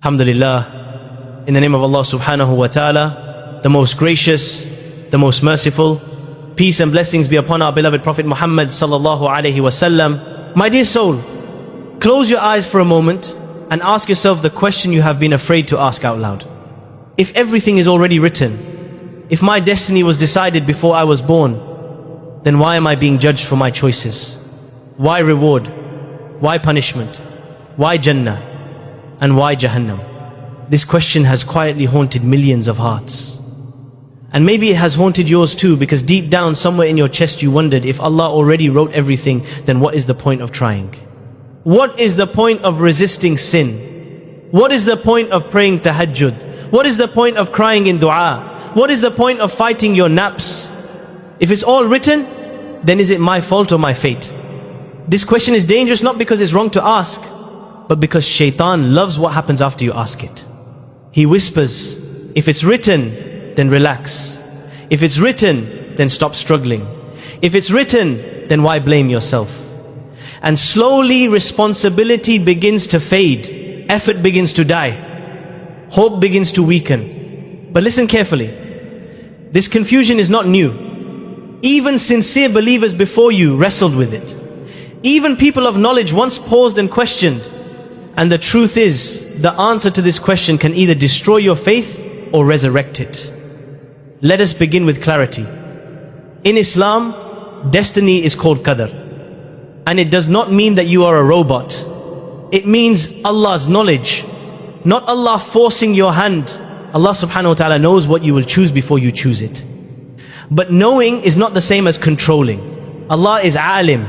Alhamdulillah, in the name of Allah subhanahu wa ta'ala, the most gracious, the most merciful. Peace and blessings be upon our beloved Prophet Muhammad sallallahu alaihi wasallam. My dear soul, close your eyes for a moment and ask yourself the question you have been afraid to ask out loud. If everything is already written, if my destiny was decided before I was born, then why am I being judged for my choices? Why reward? Why punishment? Why Jannah? And why Jahannam? This question has quietly haunted millions of hearts. And maybe it has haunted yours too, because deep down somewhere in your chest you wondered, if Allah already wrote everything, then what is the point of trying? What is the point of resisting sin? What is the point of praying tahajjud? What is the point of crying in dua? What is the point of fighting your naps? If it's all written, then is it my fault or my fate? This question is dangerous not because it's wrong to ask, but because shaitan loves what happens after you ask it. He whispers, if it's written, then relax. If it's written, then stop struggling. If it's written, then why blame yourself? And slowly responsibility begins to fade. Effort begins to die. Hope begins to weaken. But listen carefully. This confusion is not new. Even sincere believers before you wrestled with it. Even people of knowledge once paused and questioned. And the truth is, the answer to this question can either destroy your faith or resurrect it. Let us begin with clarity. In Islam, destiny is called Qadr. And it does not mean that you are a robot. It means Allah's knowledge, not Allah forcing your hand. Allah subhanahu wa ta'ala knows what you will choose before you choose it. But knowing is not the same as controlling. Allah is alim,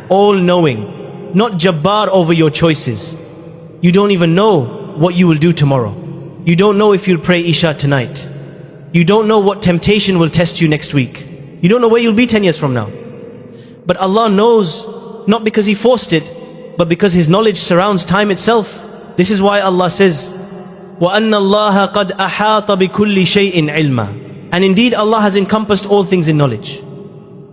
all-knowing, not jabbar over your choices. You don't even know what you will do tomorrow. You don't know if you'll pray Isha tonight. You don't know what temptation will test you next week. You don't know where you'll be 10 years from now. But Allah knows, not because He forced it, but because His knowledge surrounds time itself. This is why Allah says, وَأَنَّ اللَّهَ قَدْ أَحَاطَ بِكُلِّ شَيْءٍ عِلْمًا. And indeed Allah has encompassed all things in knowledge.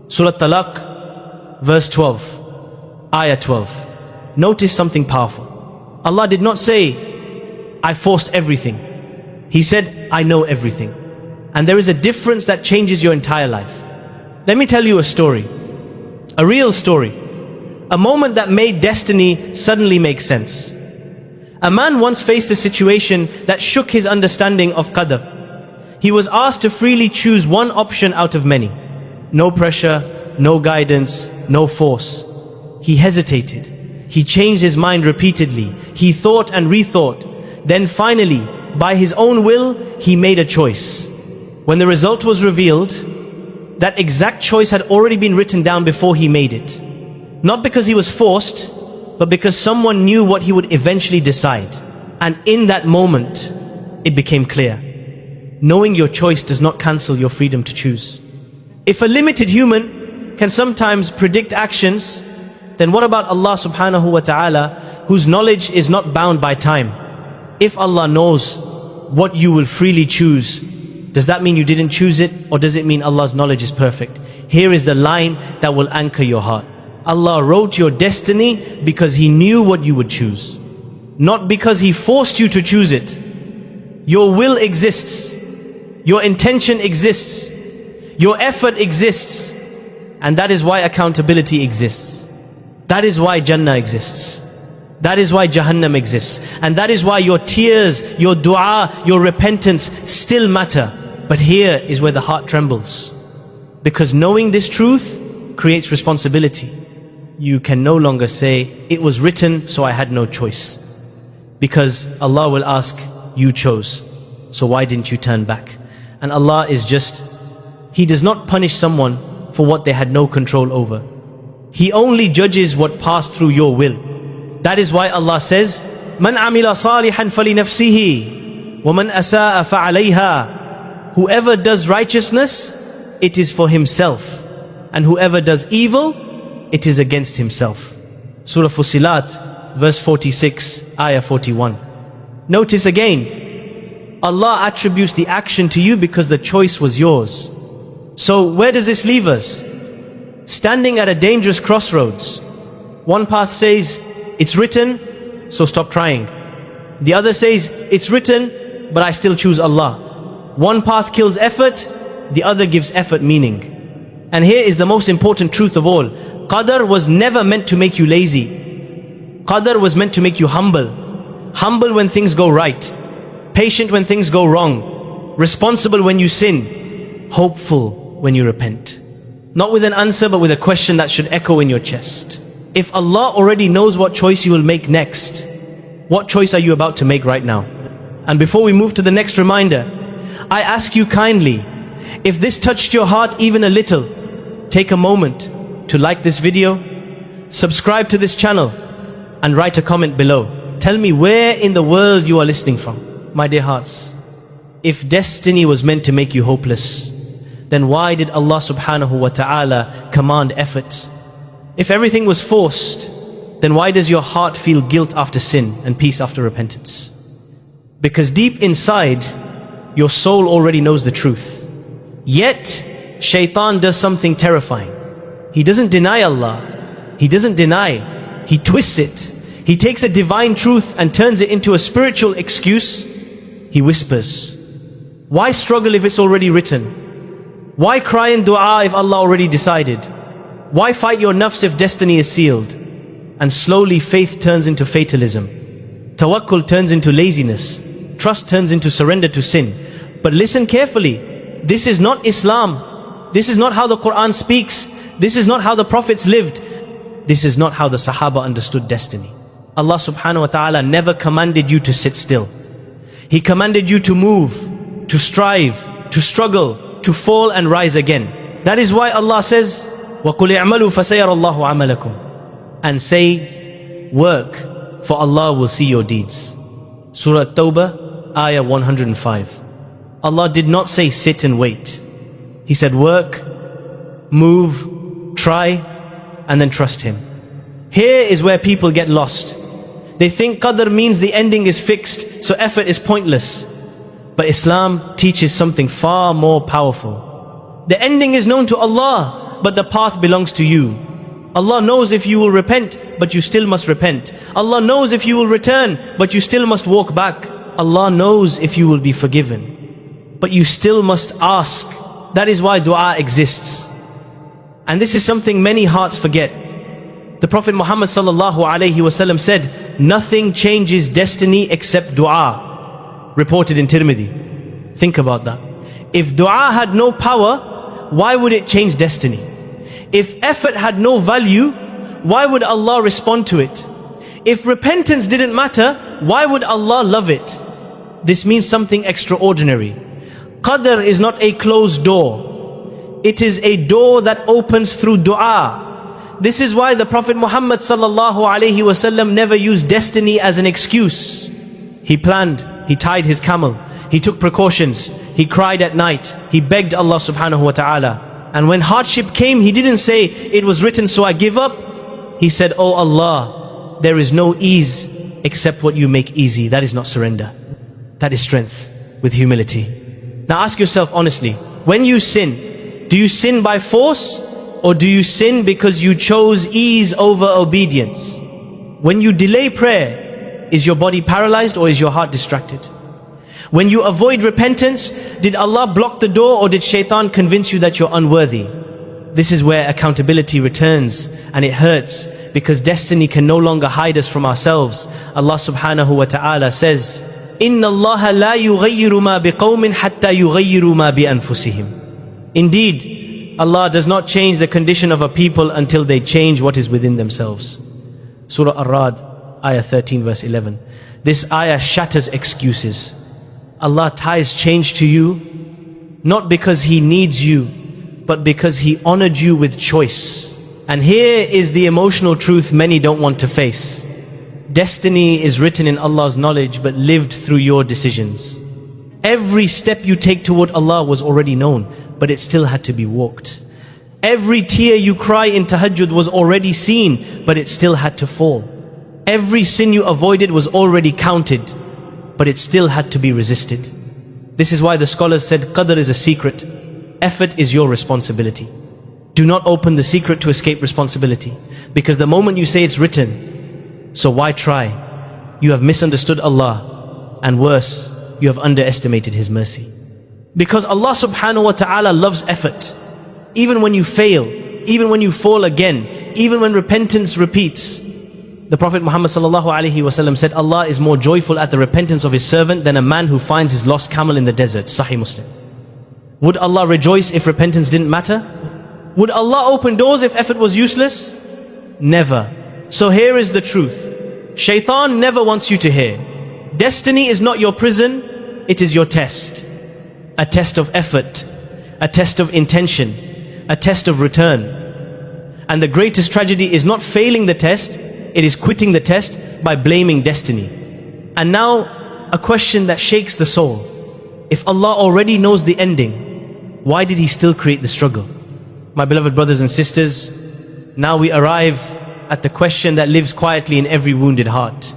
Surah Talaq, verse 12, Ayah 12. Notice something powerful. Allah did not say, I forced everything. He said, I know everything. And there is a difference that changes your entire life. Let me tell you a story. A real story. A moment that made destiny suddenly make sense. A man once faced a situation that shook his understanding of Qadr. He was asked to freely choose one option out of many. No pressure, no guidance, no force. He hesitated. He changed his mind repeatedly. He thought and rethought. Then finally, by his own will, he made a choice. When the result was revealed, that exact choice had already been written down before he made it. Not because he was forced, but because someone knew what he would eventually decide. And in that moment, it became clear. Knowing your choice does not cancel your freedom to choose. If a limited human can sometimes predict actions, then what about Allah subhanahu wa ta'ala, whose knowledge is not bound by time? If Allah knows what you will freely choose, does that mean you didn't choose it, or does it mean Allah's knowledge is perfect? Here is the line that will anchor your heart. Allah wrote your destiny because He knew what you would choose, not because He forced you to choose it. Your will exists, your intention exists, your effort exists, and that is why accountability exists. That is why Jannah exists. That is why Jahannam exists. And that is why your tears, your dua, your repentance still matter. But here is where the heart trembles. Because knowing this truth creates responsibility. You can no longer say, it was written, so I had no choice. Because Allah will ask, you chose, so why didn't you turn back? And Allah is just, He does not punish someone for what they had no control over. He only judges what passed through your will. That is why Allah says, مَنْ عَمِلَ صَالِحًا فَلِنَفْسِهِ وَمَنْ أَسَاءَ فَعَلَيْهَا. Whoever does righteousness, it is for himself. And whoever does evil, it is against himself. Surah Fussilat, verse 46, Ayah 41. Notice again, Allah attributes the action to you because the choice was yours. So where does this leave us? Standing at a dangerous crossroads. One path says, it's written, so stop trying. The other says, it's written, but I still choose Allah. One path kills effort, the other gives effort meaning. And here is the most important truth of all. Qadr was never meant to make you lazy. Qadr was meant to make you humble. Humble when things go right. Patient when things go wrong. Responsible when you sin. Hopeful when you repent. Not with an answer, but with a question that should echo in your chest. If Allah already knows what choice you will make next, what choice are you about to make right now? And before we move to the next reminder, I ask you kindly, if this touched your heart even a little, take a moment to like this video, subscribe to this channel, and write a comment below. Tell me where in the world you are listening from. My dear hearts, if destiny was meant to make you hopeless, then why did Allah subhanahu wa ta'ala command effort? If everything was forced, then why does your heart feel guilt after sin and peace after repentance? Because deep inside, your soul already knows the truth. Yet, Shaitan does something terrifying. He doesn't deny Allah. He doesn't deny. He twists it. He takes a divine truth and turns it into a spiritual excuse. He whispers. Why struggle if it's already written? Why cry in dua if Allah already decided? Why fight your nafs if destiny is sealed? And slowly faith turns into fatalism. Tawakkul turns into laziness. Trust turns into surrender to sin. But listen carefully. This is not Islam. This is not how the Quran speaks. This is not how the prophets lived. This is not how the Sahaba understood destiny. Allah subhanahu wa ta'ala never commanded you to sit still. He commanded you to move, to strive, to struggle, to fall and rise again. That is why Allah says, وَقُلِ اعْمَلُوا فَسَيَرَ اللَّهُ عَمَلَكُمْ. And say, work, for Allah will see your deeds. Surah At-Tawbah, Ayah 105. Allah did not say sit and wait. He said work, move, try, and then trust Him. Here is where people get lost. They think Qadr means the ending is fixed, so effort is pointless. But Islam teaches something far more powerful. The ending is known to Allah, but the path belongs to you. Allah knows if you will repent, but you still must repent. Allah knows if you will return, but you still must walk back. Allah knows if you will be forgiven, but you still must ask. That is why dua exists. And this is something many hearts forget. The Prophet Muhammad sallallahu alaihi wasallam said, nothing changes destiny except dua. Reported in Tirmidhi. Think about that. If dua had no power, why would it change destiny? If effort had no value, why would Allah respond to it? If repentance didn't matter, why would Allah love it? This means something extraordinary. Qadr is not a closed door. It is a door that opens through dua. This is why the Prophet Muhammad sallallahu alaihi wasallam never used destiny as an excuse. He planned, he tied his camel, he took precautions, he cried at night, he begged Allah subhanahu wa ta'ala. And when hardship came, he didn't say, it was written so I give up. He said, oh Allah, there is no ease except what you make easy. That is not surrender. That is strength with humility. Now ask yourself honestly, when you sin, do you sin by force or do you sin because you chose ease over obedience? When you delay prayer, is your body paralyzed or is your heart distracted? When you avoid repentance, did Allah block the door or did shaitan convince you that you're unworthy? This is where accountability returns, and it hurts because destiny can no longer hide us from ourselves. Allah subhanahu wa ta'ala says, إِنَّ اللَّهَ لَا يُغَيِّرُ مَا بِقَوْمٍ حَتَّى يُغَيِّرُوا مَا بِأَنفُسِهِمْ. Indeed, Allah does not change the condition of a people until they change what is within themselves. Surah Ar-Ra'd, Ayah 13 verse 11. This ayah shatters excuses. Allah ties change to you, not because He needs you, but because He honored you with choice. And here is the emotional truth many don't want to face. Destiny is written in Allah's knowledge, but lived through your decisions. Every step you take toward Allah was already known, but it still had to be walked. Every tear you cry in tahajjud was already seen, but it still had to fall. Every sin you avoided was already counted, but it still had to be resisted. This is why the scholars said Qadr is a secret. Effort is your responsibility. Do not open the secret to escape responsibility, because the moment you say it's written, so why try? You have misunderstood Allah. and worse, you have underestimated His mercy. Because Allah subhanahu wa ta'ala loves effort. Even when you fail, even when you fall again, even when repentance repeats. The Prophet Muhammad sallallahu alaihi wasallam said, Allah is more joyful at the repentance of His servant than a man who finds his lost camel in the desert. Sahih Muslim. Would Allah rejoice if repentance didn't matter? Would Allah open doors if effort was useless? Never. So here is the truth. Shaitan never wants you to hear. Destiny is not your prison, it is your test. A test of effort, a test of intention, a test of return. And the greatest tragedy is not failing the test, it is quitting the test by blaming destiny. And now, a question that shakes the soul. If Allah already knows the ending, why did He still create the struggle? My beloved brothers and sisters, now we arrive at the question that lives quietly in every wounded heart.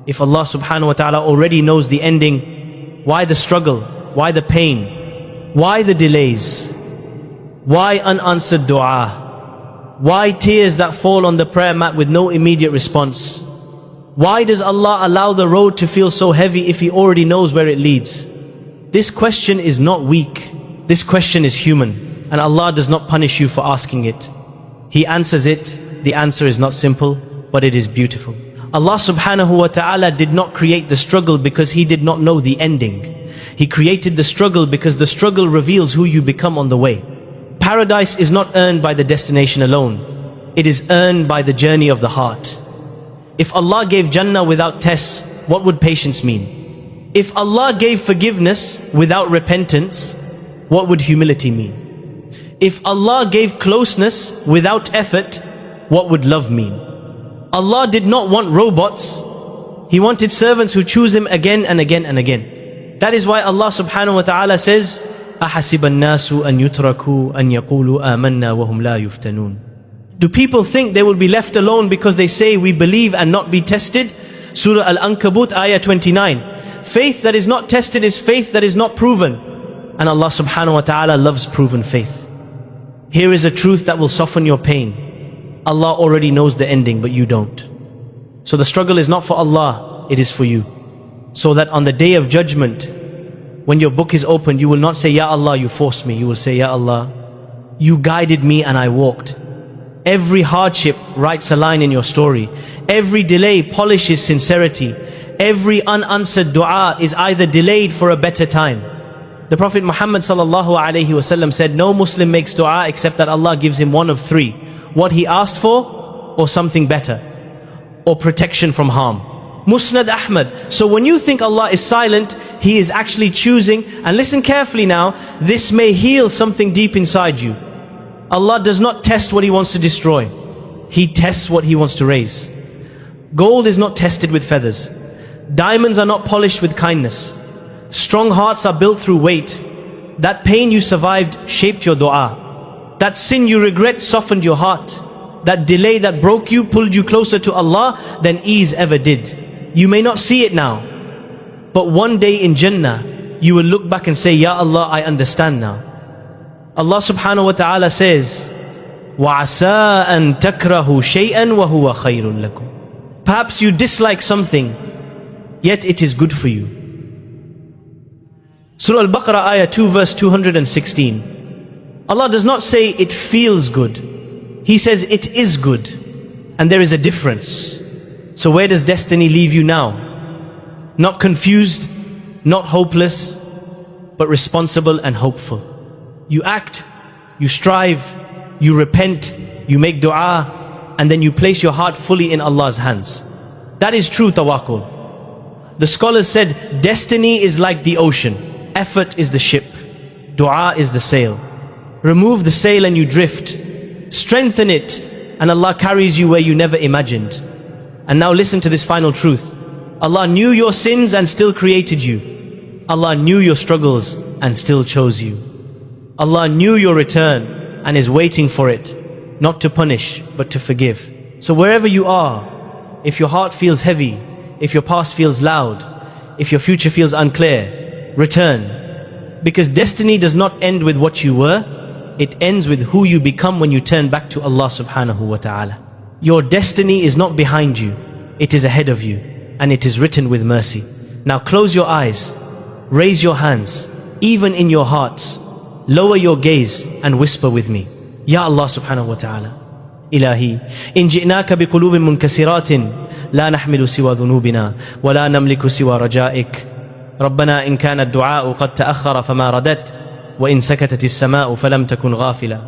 If Allah subhanahu wa ta'ala already knows the ending, why the struggle? Why the pain? Why the delays? Why unanswered dua? Why tears that fall on the prayer mat with no immediate response? Why does Allah allow the road to feel so heavy if He already knows where it leads? This question is not weak. This question is human, and Allah does not punish you for asking it. He answers it. The answer is not simple, but it is beautiful. Allah subhanahu wa ta'ala did not create the struggle because He did not know the ending. He created the struggle because the struggle reveals who you become on the way. Paradise is not earned by the destination alone. It is earned by the journey of the heart. If Allah gave Jannah without tests, what would patience mean? If Allah gave forgiveness without repentance, what would humility mean? If Allah gave closeness without effort, what would love mean? Allah did not want robots. He wanted servants who choose Him again and again and again. That is why Allah subhanahu wa ta'ala says, أَحَسِبَ النَّاسُ أَن يُتْرَكُوا أَن يَقُولُوا آمَنَّا وَهُمْ لَا يُفْتَنُونَ. Do people think they will be left alone because they say we believe and not be tested? Surah Al-Ankabut, ayah 29. Faith that is not tested is faith that is not proven. And Allah subhanahu wa ta'ala loves proven faith. Here is a truth that will soften your pain. Allah already knows the ending, but you don't. So the struggle is not for Allah, it is for you. So that on the day of judgment, when your book is opened, you will not say, Ya Allah, you forced me. You will say, Ya Allah, you guided me and I walked. Every hardship writes a line in your story. Every delay polishes sincerity. Every unanswered dua is either delayed for a better time. The Prophet Muhammad sallallahu alaihi wasallam said, no Muslim makes dua except that Allah gives him one of three: what he asked for, or something better, or protection from harm. Musnad Ahmad. So when you think Allah is silent, He is actually choosing, and listen carefully now, this may heal something deep inside you. Allah does not test what He wants to destroy. He tests what He wants to raise. Gold is not tested with feathers. Diamonds are not polished with kindness. Strong hearts are built through weight. That pain you survived shaped your dua. That sin you regret softened your heart. That delay that broke you pulled you closer to Allah than ease ever did. You may not see it now, but one day in Jannah, you will look back and say, Ya Allah, I understand now. Allah subhanahu wa ta'ala says, وَعَسَىٰ أَن تَكْرَهُ شَيْئًا وَهُوَ خَيْرٌ لَكُمْ. Perhaps you dislike something, yet it is good for you. Surah Al-Baqarah, ayah 2, verse 216. Allah does not say it feels good. He says it is good. And there is a difference. So where does destiny leave you now? Not confused, not hopeless, but responsible and hopeful. You act, you strive, you repent, you make dua, and then you place your heart fully in Allah's hands. That is true tawakkul. The scholars said, destiny is like the ocean. Effort is the ship. Dua is the sail. Remove the sail and you drift. Strengthen it, and Allah carries you where you never imagined. And now listen to this final truth. Allah knew your sins and still created you. Allah knew your struggles and still chose you. Allah knew your return and is waiting for it, not to punish, but to forgive. So wherever you are, if your heart feels heavy, if your past feels loud, if your future feels unclear, return. Because destiny does not end with what you were, it ends with who you become when you turn back to Allah subhanahu wa ta'ala. Your destiny is not behind you, it is ahead of you, and it is written with mercy. Now close your eyes, raise your hands, even in your hearts, lower your gaze and whisper with me. Ya Allah subhanahu wa ta'ala. إلهي إن جئناك بقلوب منكسرات لا نحمل سوى ذنوبنا ولا نملك سوى رجائك. ربنا إن كان الدعاء قد تأخر فما رددت وإن سكتت السماء فلم تكن غافلا.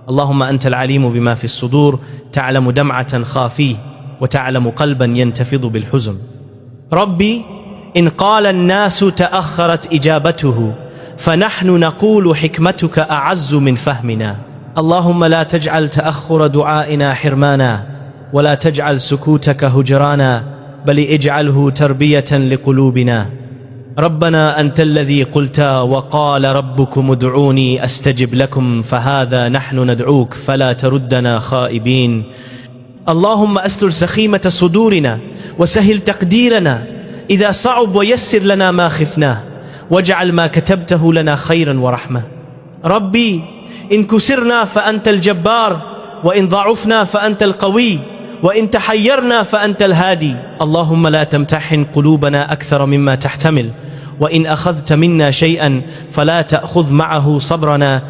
اللهم أنت العليم بما في الصدور تعلم دمعة خافيه وتعلم قلبا ينتفض بالحزن. ربي إن قال الناس تأخرت إجابته فنحن نقول حكمتك أعز من فهمنا. اللهم لا تجعل تأخر دعائنا حرمانا ولا تجعل سكوتك هجرانا بل اجعله تربية لقلوبنا. ربنا أنت الذي قلت وقال ربكم ادعوني أستجب لكم فهذا نحن ندعوك فلا تردنا خائبين. اللهم أستر سخيمة صدورنا وسهل تقديرنا إذا صعب ويسر لنا ما خفناه واجعل ما كتبته لنا خيرا ورحمة. ربي إن كسرنا فأنت الجبار وإن ضعفنا فأنت القوي وإن تحيرنا فأنت الهادي. اللهم لا تمتحن قلوبنا أكثر مما تحتمل وإن أخذت منا شيئا فلا تأخذ معه صبرنا.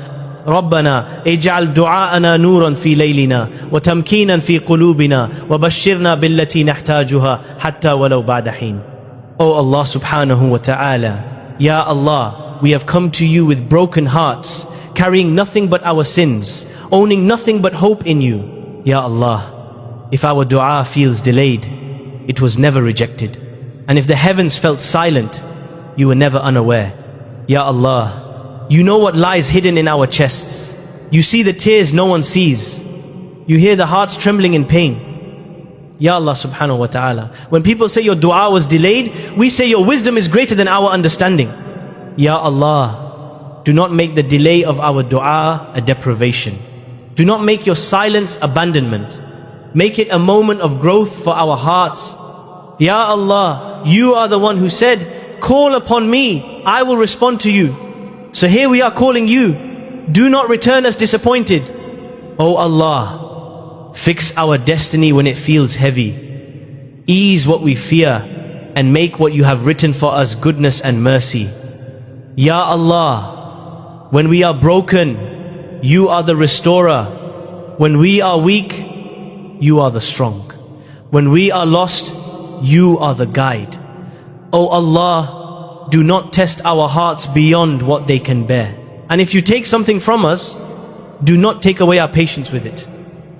ربنا اجعل دعاءنا نورا في ليلنا وتمكينا في قلوبنا وبشرنا بالتي نحتاجها حتى ولو بعد حين. Oh Allah subhanahu wa ta'ala, Ya Allah, we have come to you with broken hearts, carrying nothing but our sins, owning nothing but hope in you. Ya Allah, if our dua feels delayed, it was never rejected. And if the heavens felt silent, you were never unaware. Ya Allah, you know what lies hidden in our chests. You see the tears no one sees. You hear the hearts trembling in pain. Ya Allah subhanahu wa ta'ala, when people say your dua was delayed, we say your wisdom is greater than our understanding. Ya Allah, do not make the delay of our dua a deprivation. Do not make your silence abandonment. Make it a moment of growth for our hearts. Ya Allah, you are the one who said, call upon me, I will respond to you. So here we are calling you. Do not return us disappointed. Oh Allah, fix our destiny when it feels heavy. Ease what we fear and make what you have written for us goodness and mercy. Ya Allah, when we are broken, you are the restorer. When we are weak, you are the strong. When we are lost, you are the guide. Oh Allah, do not test our hearts beyond what they can bear. And if you take something from us, do not take away our patience with it.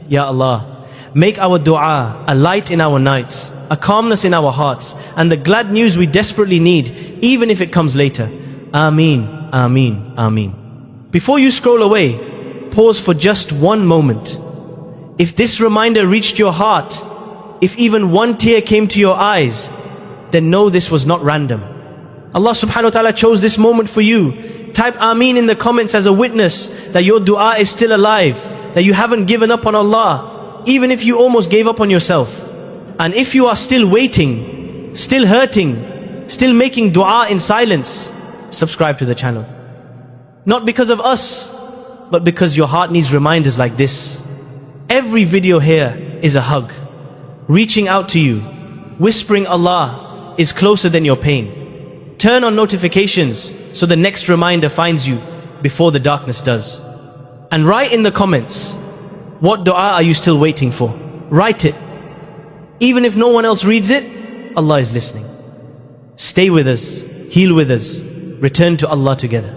Ya Allah, make our dua a light in our nights, a calmness in our hearts, and the glad news we desperately need, even if it comes later. Ameen, Ameen, Ameen. Before you scroll away, pause for just one moment. If this reminder reached your heart, if even one tear came to your eyes, then know this was not random. Allah subhanahu wa ta'ala chose this moment for you. Type Ameen in the comments as a witness that your dua is still alive, that you haven't given up on Allah, even if you almost gave up on yourself. And if you are still waiting, still hurting, still making dua in silence, subscribe to the channel. Not because of us, but because your heart needs reminders like this. Every video here is a hug, reaching out to you, whispering Allah is closer than your pain. Turn on notifications so the next reminder finds you before the darkness does. And write in the comments, what dua are you still waiting for? Write it. Even if no one else reads it, Allah is listening. Stay with us, heal with us, return to Allah together.